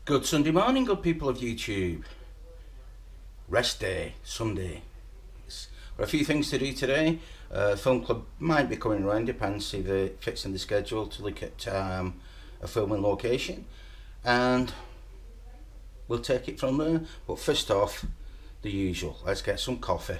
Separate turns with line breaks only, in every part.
Good Sunday morning, good people of YouTube. Rest day, Sunday. Got a few things to do today. Film club might be coming around, depends if they're fixing the schedule to look at a filming location, and we'll take it from there. But first off, the usual, let's get some coffee.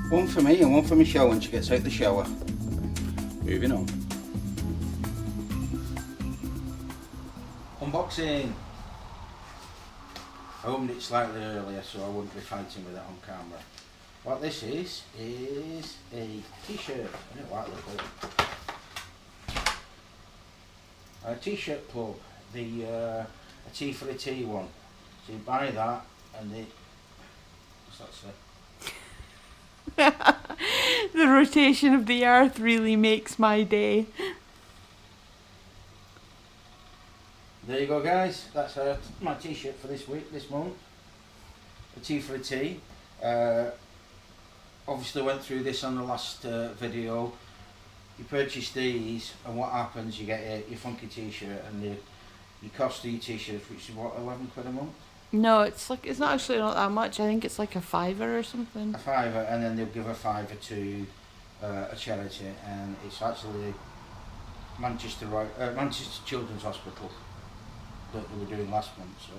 One for me and one for Michelle when she gets out the shower. Moving on. Unboxing. I opened it slightly earlier so I wouldn't be fighting with it on camera. What this is a t-shirt. I don't like the colour. A t-shirt club. A T for a T one. So you buy that and what's that say?
The rotation of the earth really makes my day.
There you go, guys. That's my t-shirt for this week, this month. A T for a T. Obviously went through this on the last video. You purchase these and what happens, you get your funky t-shirt and your cost of your t-shirts, which is what, 11 quid a month?
No, it's not actually not that much. I think it's like a £5 or something.
A £5, and then they'll give a £5 to a charity, and it's actually Manchester Children's Hospital that they were doing last month. So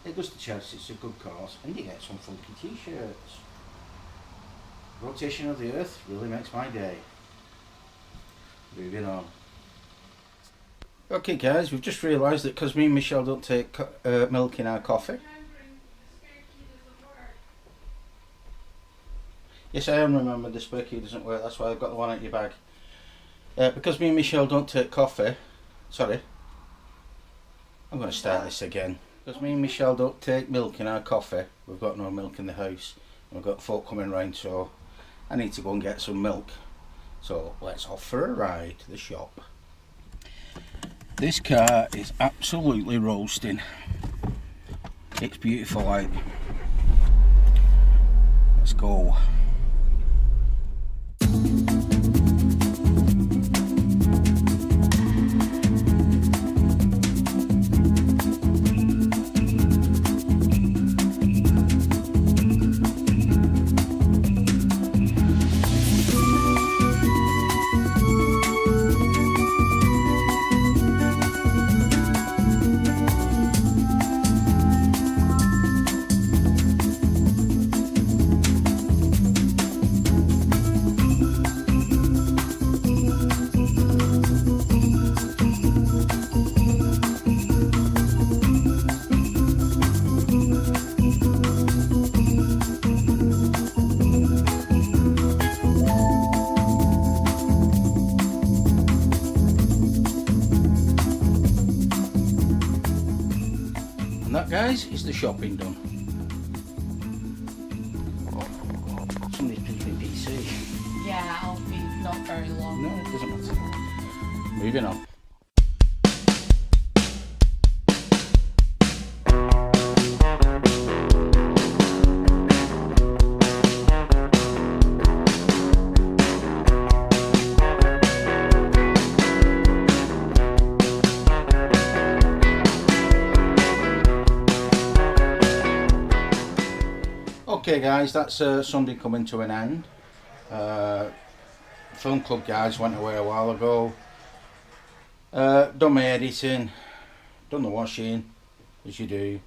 it goes to charity. It's a good cause, and you get some funky t-shirts. Rotation of the earth really makes my day. Moving on. Okay guys, we've just realised that because me and Michelle don't take milk in our coffee. Yes, I am remembered the spare key doesn't work, that's why I've got the one out your bag. Because me and Michelle don't take coffee, sorry, I'm going to start this again. Because me and Michelle don't take milk in our coffee, we've got no milk in the house, and we've got folk coming round, so I need to go and get some milk. So let's off for a ride to the shop. This car is absolutely roasting. It's beautiful out. Let's go. And that, guys, is the shopping done. Somebody's pinching my PC.
Yeah, I'll be not very long.
No, it doesn't matter. Moving on. Okay guys, that's Sunday coming to an end. Film club guys went away a while ago. Done my editing, done the washing, as you do.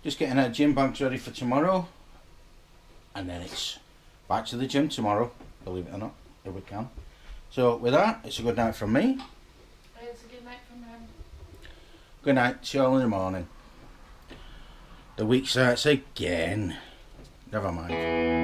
Just getting our gym bags ready for tomorrow. And then it's back to the gym tomorrow, believe it or not, if we can. So with that, it's a good night from me.
It's a good night from him.
Good night. See you all in the morning. The week starts again. Never mind.